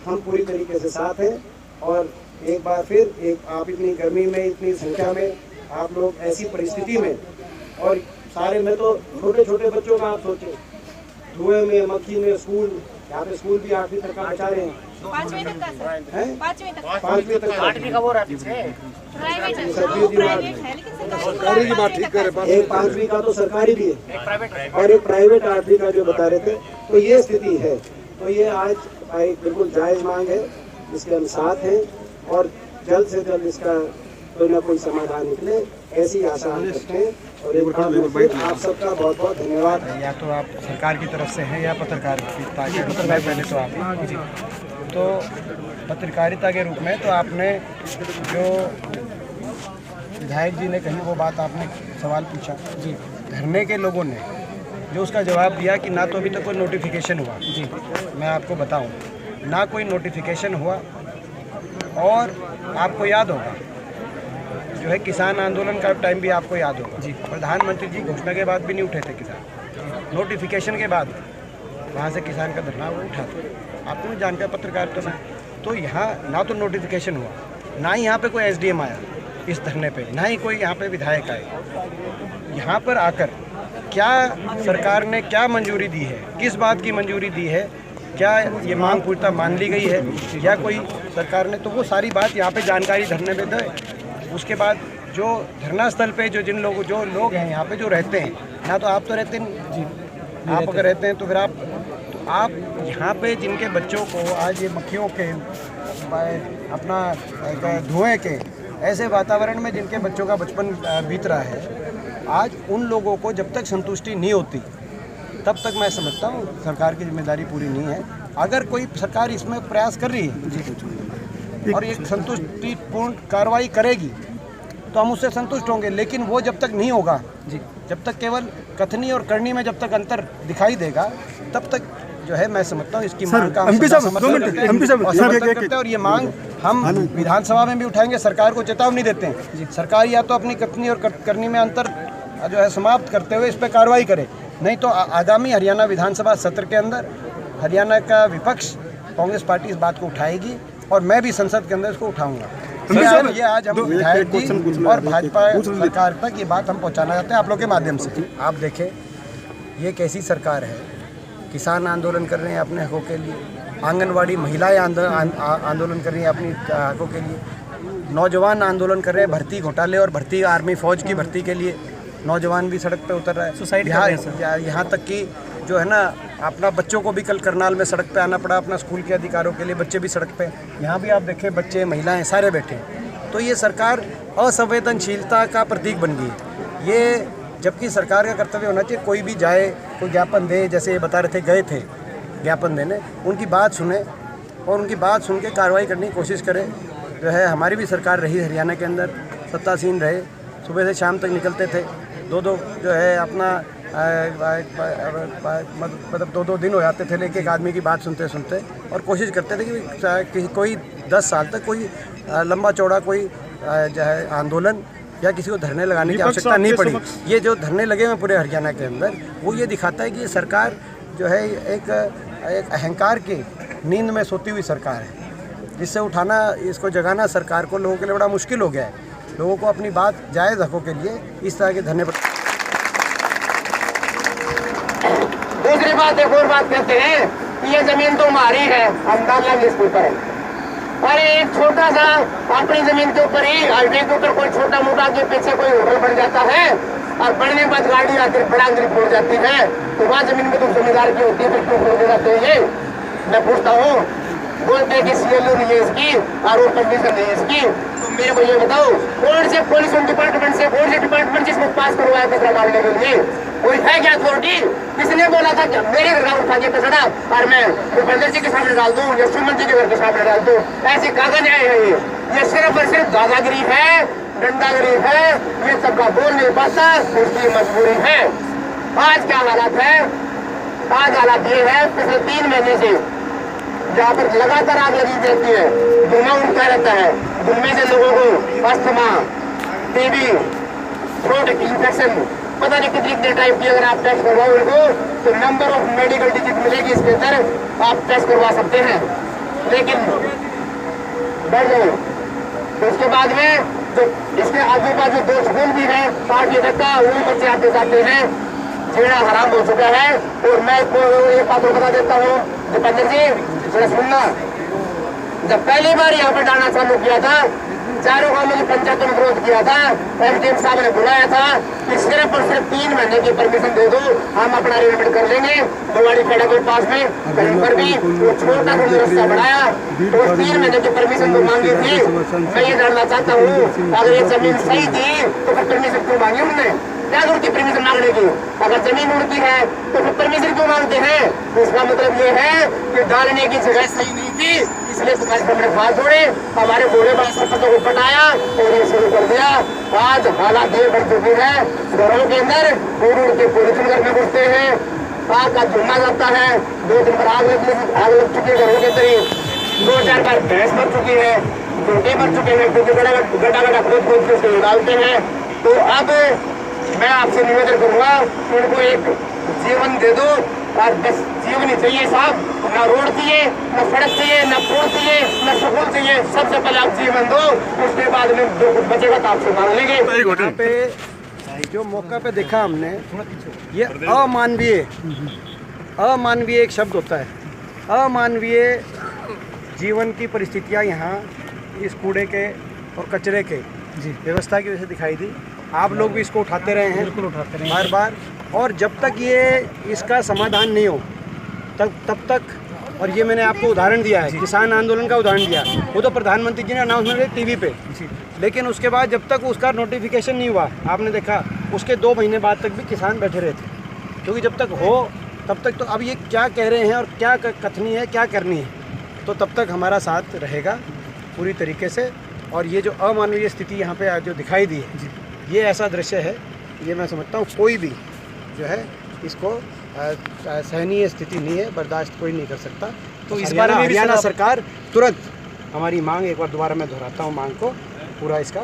हम पूरी तरीके से साथ हैं। और एक बार फिर आप इतनी गर्मी में, इतनी संख्या में, आप लोग ऐसी परिस्थिति में, और सारे में तो छोटे छोटे बच्चों का आप सोचें, धुएं में, मक्खी में, स्कूल, यहाँ पे स्कूल भी 8वीं तक का बचा रहे हैं, 5वीं तक का सर, 5वीं तक 5वीं तक 8वीं का वो रहा पीछे। प्राइवेट है, प्राइवेट है लेकिन सरकारी की बात ठीक करे। एक 5वीं का तो सरकारी भी है और एक प्राइवेट 8वीं का जो बता रहे थे। तो ये स्थिति है। तो ये आज बिल्कुल जायज़ मांग है, इसके हम साथ हैं और जल्द से जल्द इसका कोई ना कोई समाधान निकले, ऐसी आशा हम करते हैं। और एक बार फिर आप सबका बहुत बहुत धन्यवाद। या तो आप सरकार की तरफ से हैं या पत्रकारिता के रूप में, पहले तो आप जी, तो पत्रकारिता के रूप में तो आपने जो विधायक जी ने कही वो बात, आपने सवाल पूछा जी, धरने के लोगों ने जो उसका जवाब दिया कि ना तो अभी तक कोई नोटिफिकेशन हुआ जी, मैं आपको बताऊं, ना कोई नोटिफिकेशन हुआ। और आपको याद होगा जो है किसान आंदोलन का टाइम भी आपको याद होगा जी, प्रधानमंत्री जी घोषणा के बाद भी नहीं उठे थे किसान, नोटिफिकेशन के बाद वहाँ से किसान का धरना वो उठा था। आपको जानकार पत्रकारिता में, तो यहाँ ना तो नोटिफिकेशन हुआ, ना ही यहाँ पे कोई एसडीएम आया इस धरने पे, ना ही कोई यहाँ पे विधायक आए। यहाँ पर आकर क्या सरकार ने क्या मंजूरी दी है, किस बात की मंजूरी दी है, क्या ये मांग पूर्णतः मान ली गई है या कोई सरकार ने, तो वो सारी बात यहाँ पे जानकारी धरने पे दे। उसके बाद जो धरना स्थल पे जो लोग हैं यहाँ पे जो रहते हैं, ना तो आप तो रहते नहीं जी, आप अगर रहते हैं तो फिर आप यहाँ पे जिनके बच्चों को आज ये मक्खियों के, अपना धुएं के ऐसे वातावरण में जिनके बच्चों का बचपन बीत रहा है, आज उन लोगों को जब तक संतुष्टि नहीं होती तब तक मैं समझता हूँ सरकार की जिम्मेदारी पूरी नहीं है। अगर कोई सरकार इसमें प्रयास कर रही है और एक संतुष्टिपूर्ण कार्रवाई करेगी तो हम उससे संतुष्ट होंगे, लेकिन वो जब तक नहीं होगा जी, जब तक केवल कथनी और करनी में जब तक अंतर दिखाई देगा तब तक जो है मैं समझता हूँ इसकी मांग का समर्थन करते हैं। और ये मांग हम विधानसभा में भी उठाएंगे, सरकार को चेतावनी देते हैं, सरकार या तो अपनी कथनी और करनी में अंतर जो है समाप्त करते हुए इस पर कार्रवाई करे, नहीं तो आगामी हरियाणा विधानसभा सत्र के अंदर हरियाणा का विपक्ष कांग्रेस पार्टी इस बात को उठाएगी और मैं भी संसद के अंदर इसको उठाऊंगा। ये आज हम विधायक जी और भाजपा सरकार तक ये बात हम पहुंचाना चाहते हैं आप लोग के माध्यम से। आप देखें ये कैसी सरकार है, किसान आंदोलन कर रहे हैं अपने हकों के लिए, आंगनवाड़ी महिलाएं आंदोलन कर रही हैं अपनी हकों के लिए, नौजवान आंदोलन कर रहे हैं भर्ती घोटाले और भर्ती आर्मी फौज की भर्ती के लिए, नौजवान भी सड़क पे उतर रहा है, सुसाइड यहाँ तक कि जो है ना अपना बच्चों को भी कल करनाल में सड़क पे आना पड़ा अपना स्कूल के अधिकारों के लिए, बच्चे भी सड़क पे, यहाँ भी आप देखें बच्चे महिलाएं सारे बैठे हैं। तो ये सरकार असंवेदनशीलता का प्रतीक बन गई है। ये जबकि सरकार का कर्तव्य होना चाहिए, कोई भी जाए कोई ज्ञापन दे, जैसे ये बता रहे थे गए थे ज्ञापन देने, उनकी बात सुने और उनकी बात सुन के कार्रवाई करने की कोशिश करे। जो है हमारी भी सरकार रही हरियाणा के अंदर, सत्तासीन रहे, सुबह से शाम तक निकलते थे, दो जो है अपना मतलब 2-2 दिन हो जाते थे लेके एक आदमी की बात सुनते सुनते, और कोशिश करते थे कि कोई 10 साल तक कोई लंबा चौड़ा कोई जो है आंदोलन या किसी को धरने लगाने की आवश्यकता नहीं पड़ी। ये जो धरने लगे हुए पूरे हरियाणा के अंदर, वो ये दिखाता है कि ये सरकार जो है एक अहंकार की नींद में सोती हुई सरकार है, जिससे उठाना, इसको जगाना सरकार को लोगों के लिए बड़ा मुश्किल हो गया है। लोगों को अपनी बात जायज़ हकों के लिए इस तरह के धरने पर। दूसरी बात एक और बात कहते हैं कि ये जमीन तो हमारी है, हम दाला भी इसके ऊपर है। अरे एक छोटा सा अपनी जमीन के ऊपर ही हाईवे के ऊपर कोई छोटा मोटा के पीछे कोई होटल बन जाता है और बनने के बाद गाड़ी आकर बड़ा फोड़ जाती है, तो वहाँ जमीन में तो जिम्मेदार की होती है, फिर क्यों फोड़ जाते हैं? ये मैं पूछता हूँ। बोलते हैं कि सीएलओ नहीं है इसकी और वो परमिशन नहीं है इसकी, तो मेरे को ये बताओ कौन से पुलिस डिपार्टमेंट से, कौन से डिपार्टमेंट जिसमें पास करवाया कचरा डालने के लिए? कोई है क्या अथॉरिटी? किसने बोला था कि मेरे घर का उठा के कचरा और मैं भूपेंद्र जी के सामने डाल दूं या सुमन जी के घर के सामने डाल दूं? ऐसे कागज आए हैं ये सिर्फ और सिर्फ दादागिरी है, डंडागिरी है, ये सबका बोल नहीं पाता, उसकी मजबूरी है। आज क्या हालात है? आज हालात ये है पिछले 3 महीने से जहाँ पर लगातार आग लगी रहती है, धुआं उठता रहता है, धुएं से लोगों को अस्थमा, टीबी, थ्रोट इन्फेक्शन, पता नहीं कितनी टाइप की अगर आप टेस्ट करवाओ उनको तो नंबर ऑफ मेडिकल डिजीज मिलेगी इसके अंदर, आप टेस्ट करवा सकते हैं। लेकिन बढ़ गए। उसके बाद में जो इसके आजू बाजू 2 स्कूल भी हैं 60 तक का, वही बच्चे आते जाते हैं, छेड़ा हराम हो चुका है। और मैं एक बात बता देता हूँ दीपेंद्र जी, जरा सुनना, जब पहली बार यहाँ पर डालना चालू किया था, चारों गांवों की पंचायतों में विरोध किया था, एसडीएम साहब ने बुलाया था कि सिर्फ और सिर्फ 3 महीने की परमिशन दे दो, हम अपना अरेंजमेंट कर लेंगे। बवाड़ी पेड़ा के पास में कहीं पर भी वो छोटा सा रास्ता बढ़ाया तो 3 महीने की परमिशन तो मांगी थी। मैं ये जानना चाहता हूँ, अगर ये जमीन सही थी तो फिर परमिशन क्यों मांगी उन्होंने? क्या जरूरत है परमिशन मांगने की? अगर जमीन उनकी है तो फिर परमिशन क्यों मांगते हैं? इसका मतलब ये है कि डालने की जगह सही नहीं थी, इसलिए हमने हाथ जोड़े, हमारे बूढ़े बड़े सरपंचों को पटाया और ये शुरू कर दिया। आज हालात देर बढ़ चुकी है, घरों के अंदर उड़ के पोल्यूशन करने घुसते हैं, आग का धुआं जाता है, 2 दिन पर आग लग चुकी है घरों के अंदर, 2-4 बार भैंस मर चुकी है, घोटे मर चुके हैं, क्योंकि गड्ढा खोद के उसको डालते हैं। तो अब मैं आपसे निवेदन करूंगा, उनको एक जीवन दे दो, और बस जीवन ही चाहिए साहब, ना रोड चाहिए, ना सड़क चाहिए, ना पुल चाहिए, ना स्कूल चाहिए, सबसे पहले आप जीवन दो, उसके बाद में जो कुछ बचेगा तो आपसे मांग लेंगे। यहाँ पे जो मौका पे देखा हमने, ये अमानवीय एक शब्द होता है। अमानवीय जीवन की परिस्थितियाँ यहाँ इस कूड़े के और कचरे के व्यवस्था की वजह से दिखाई दी। आप लोग भी इसको उठाते रहे हैं, बिल्कुल उठाते रहे बार बार, और जब तक ये इसका समाधान नहीं हो तब तक, और ये मैंने आपको उदाहरण दिया है, किसान आंदोलन का उदाहरण दिया, वो तो प्रधानमंत्री जी ने अनाउंसमेंट किया टीवी पे, लेकिन उसके बाद जब तक उसका नोटिफिकेशन नहीं हुआ, आपने देखा उसके 2 महीने बाद तक भी किसान बैठे रहे थे, क्योंकि जब तक हो तब तक तो अब ये क्या कह रहे हैं और क्या कथनी है, क्या करनी है, तो तब तक हमारा साथ रहेगा पूरी तरीके से। और ये जो अमानवीय स्थिति यहाँ पे जो दिखाई दी है, ये ऐसा दृश्य है, ये मैं समझता हूँ कोई भी जो है इसको सहनीय स्थिति नहीं है, बर्दाश्त कोई नहीं कर सकता। तो इस बार हरियाणा सरकार तुरंत, हमारी मांग एक बार दोबारा मैं दोहराता हूँ मांग को, पूरा इसका